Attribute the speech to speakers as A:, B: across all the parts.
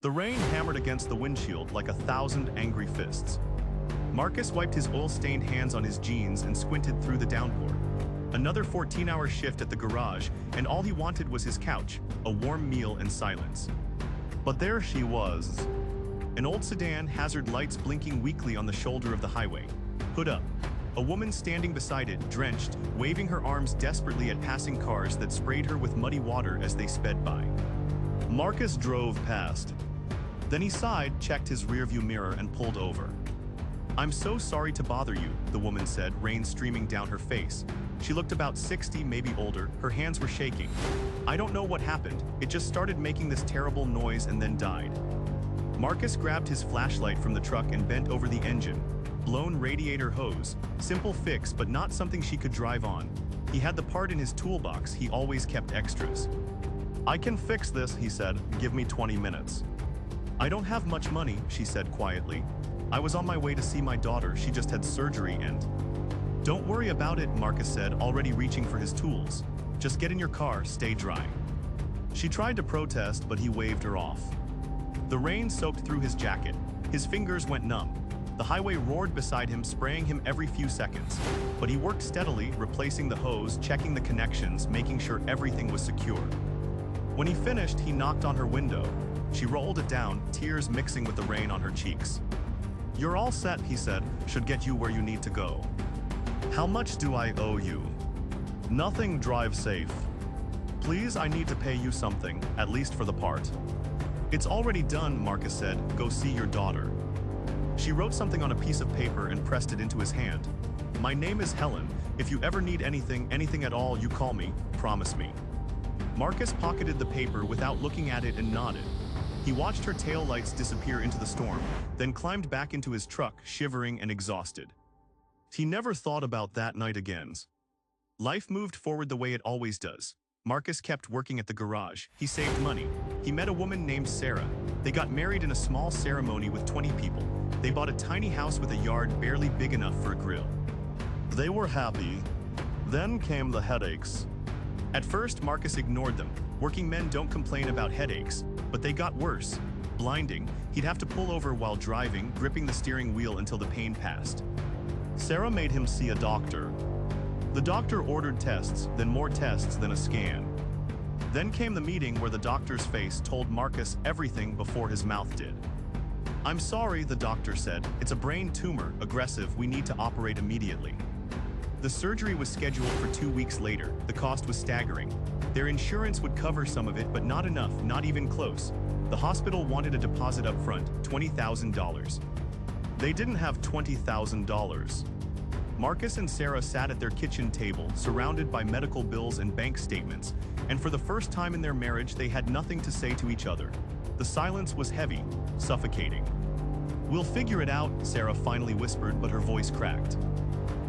A: The rain hammered against the windshield like 1,000 angry fists. Marcus wiped his oil-stained hands on his jeans and squinted through the downpour. Another 14-hour shift at the garage, and all he wanted was his couch, a warm meal and silence. But there she was. An old sedan, hazard lights blinking weakly on the shoulder of the highway. Hood up. A woman standing beside it, drenched, waving her arms desperately at passing cars that sprayed her with muddy water as they sped by. Marcus drove past. Then he sighed, checked his rearview mirror, and pulled over. "I'm so sorry to bother you," the woman said, rain streaming down her face. She looked about 60, maybe older. Her hands were shaking. "I don't know what happened. It just started making this terrible noise and then died." Marcus grabbed his flashlight from the truck and bent over the engine. Blown radiator hose. Simple fix, but not something she could drive on. He had the part in his toolbox. He always kept extras. "I can fix this," he said. "Give me 20 minutes. "I don't have much money," she said quietly. "I was on my way to see my daughter. She just had surgery and—" "Don't worry about it," Marcus said, already reaching for his tools. "Just get in your car, stay dry." She tried to protest, but he waved her off. The rain soaked through his jacket. His fingers went numb. The highway roared beside him, spraying him every few seconds. But he worked steadily, replacing the hose, checking the connections, making sure everything was secure. When he finished, he knocked on her window. She rolled it down, tears mixing with the rain on her cheeks. "You're all set," he said. "Should get you where you need to go." "How much do I owe you?" "Nothing, drive safe." "Please, I need to pay you something, at least for the part." "It's already done," Marcus said. "Go see your daughter." She wrote something on a piece of paper and pressed it into his hand. "My name is Helen. If you ever need anything at all, you call me. Promise me." Marcus pocketed the paper without looking at it and nodded. He watched her taillights disappear into the storm, then climbed back into his truck, shivering and exhausted. He never thought about that night again. Life moved forward the way it always does. Marcus kept working at the garage. He saved money. He met a woman named Sarah. They got married in a small ceremony with 20 people. They bought a tiny house with a yard barely big enough for a grill. They were happy. Then came the headaches. At first, Marcus ignored them. Working men don't complain about headaches, but they got worse. Blinding, he'd have to pull over while driving, gripping the steering wheel until the pain passed. Sarah made him see a doctor. The doctor ordered tests, then more tests, then a scan. Then came the meeting where the doctor's face told Marcus everything before his mouth did. "I'm sorry," the doctor said. "It's a brain tumor, aggressive, we need to operate immediately." The surgery was scheduled for 2 weeks later. The cost was staggering. Their insurance would cover some of it, but not enough, not even close. The hospital wanted a deposit up front, $20,000. They didn't have $20,000. Marcus and Sarah sat at their kitchen table, surrounded by medical bills and bank statements, and for the first time in their marriage, they had nothing to say to each other. The silence was heavy, suffocating. "We'll figure it out," Sarah finally whispered, but her voice cracked.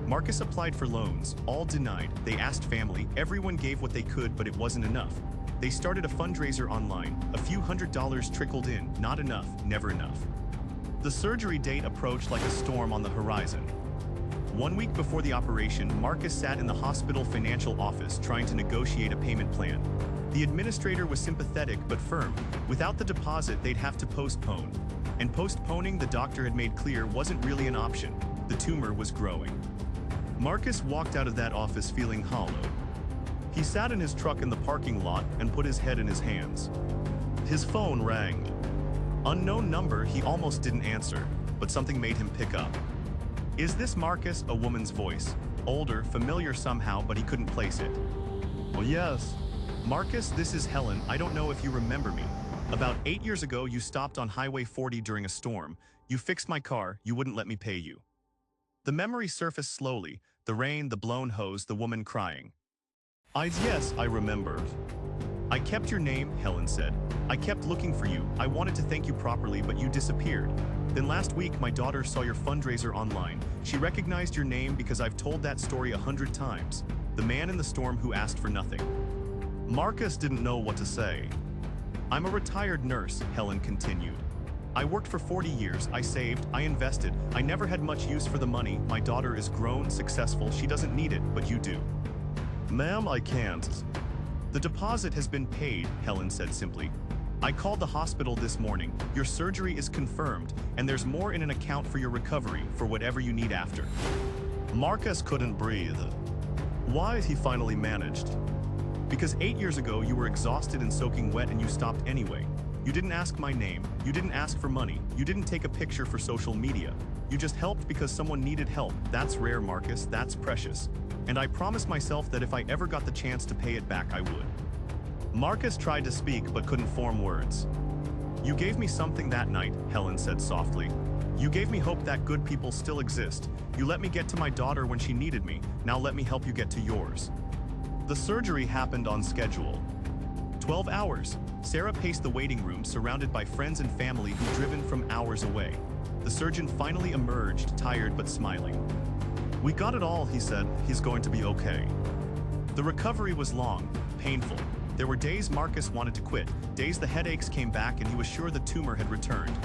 A: Marcus applied for loans, all denied. They asked family, everyone gave what they could, but it wasn't enough. They started a fundraiser online. A few $100s trickled in, not enough, never enough. The surgery date approached like a storm on the horizon. 1 week before the operation, Marcus sat in the hospital financial office trying to negotiate a payment plan. The administrator was sympathetic but firm. Without the deposit, they'd have to postpone. And postponing, the doctor had made clear, wasn't really an option. The tumor was growing. Marcus walked out of that office feeling hollow. He sat in his truck in the parking lot and put his head in his hands. His phone rang. Unknown number, he almost didn't answer, but something made him pick up. "Is this Marcus?" A woman's voice. Older, familiar somehow, but he couldn't place it. "Well, yes." "Marcus, this is Helen. I don't know if you remember me. About 8 years ago, you stopped on Highway 40 during a storm. You fixed my car. You wouldn't let me pay you." The memory surfaced slowly. The rain, the blown hose, the woman crying. Yes, I remember." "I kept your name," Helen said. "I kept looking for you. I wanted to thank you properly, but you disappeared. Then last week, my daughter saw your fundraiser online. She recognized your name because I've told that story 100 times. The man in the storm who asked for nothing." Marcus didn't know what to say. "I'm a retired nurse," Helen continued. "I worked for 40 years. I saved, I invested. I never had much use for the money. My daughter is grown, successful. She doesn't need it, but you do." "Ma'am, I can't." "The deposit has been paid," Helen said simply. I called the hospital this morning. Your surgery is confirmed, and there's more in an account for your recovery for whatever you need after. Marcus couldn't breathe. Why he finally managed? Because 8 years ago you were exhausted and soaking wet and you stopped anyway. You didn't ask my name, you didn't ask for money, you didn't take a picture for social media. You just helped because someone needed help. That's rare, Marcus, that's precious. And I promised myself that if I ever got the chance to pay it back, I would. Marcus tried to speak but couldn't form words. You gave me something that night, Helen said softly. You gave me hope that good people still exist. You let me get to my daughter when she needed me. Now let me help you get to yours. The surgery happened on schedule. 12 hours. Sarah paced the waiting room, surrounded by friends and family who'd driven from hours away. The surgeon finally emerged, tired but smiling. We got it all, he said. He's going to be okay. The recovery was long, painful. There were days Marcus wanted to quit, days the headaches came back and he was sure the tumor had returned,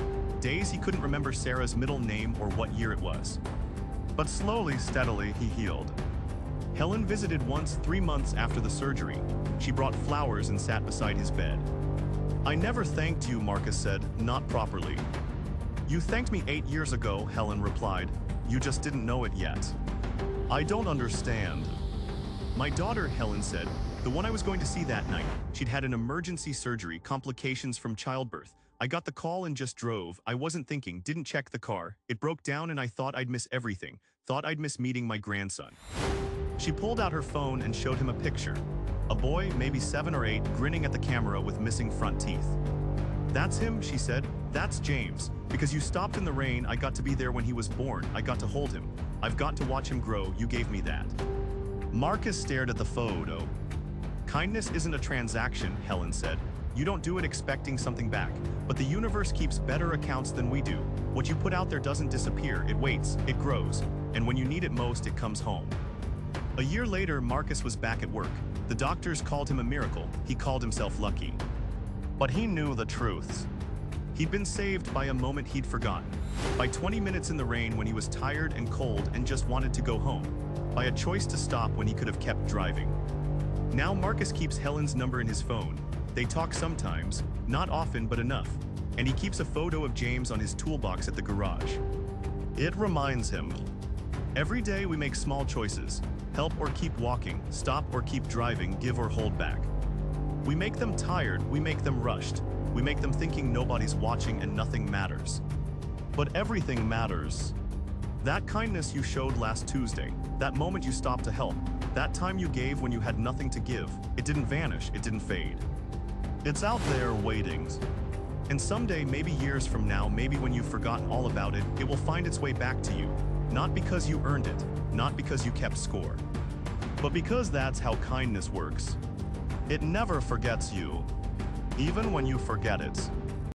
A: days he couldn't remember Sarah's middle name or what year it was. But slowly, steadily, he healed. Helen visited once 3 months after the surgery. She brought flowers and sat beside his bed. I never thanked you, Marcus said, not properly. You thanked me 8 years ago, Helen replied. You just didn't know it yet. I don't understand. My daughter, Helen said, the one I was going to see that night, she'd had an emergency surgery, complications from childbirth. I got the call and just drove. I wasn't thinking, didn't check the car. It broke down and I thought I'd miss everything. Thought I'd miss meeting my grandson. She pulled out her phone and showed him a picture. A boy, maybe 7 or 8, grinning at the camera with missing front teeth. That's him, she said. That's James. Because you stopped in the rain, I got to be there when he was born. I got to hold him. I've got to watch him grow. You gave me that. Marcus stared at the photo. Kindness isn't a transaction, Helen said. You don't do it expecting something back. But the universe keeps better accounts than we do. What you put out there doesn't disappear. It waits, it grows. And when you need it most, it comes home. A year later, Marcus was back at work. The doctors called him a miracle. He called himself lucky. But he knew the truths. He'd been saved by a moment he'd forgotten. By 20 minutes in the rain when he was tired and cold and just wanted to go home. By a choice to stop when he could have kept driving. Now Marcus keeps Helen's number in his phone. They talk sometimes, not often but enough. And he keeps a photo of James on his toolbox at the garage. It reminds him. Every day we make small choices. Help or keep walking, stop or keep driving, give or hold back. We make them tired, we make them rushed. We make them thinking nobody's watching and nothing matters. But everything matters. That kindness you showed last Tuesday, that moment you stopped to help, that time you gave when you had nothing to give, it didn't vanish, it didn't fade. It's out there waiting. And someday, maybe years from now, maybe when you've forgotten all about it, it will find its way back to you. Not because you earned it, not because you kept score, but because that's how kindness works. It never forgets you, even when you forget it.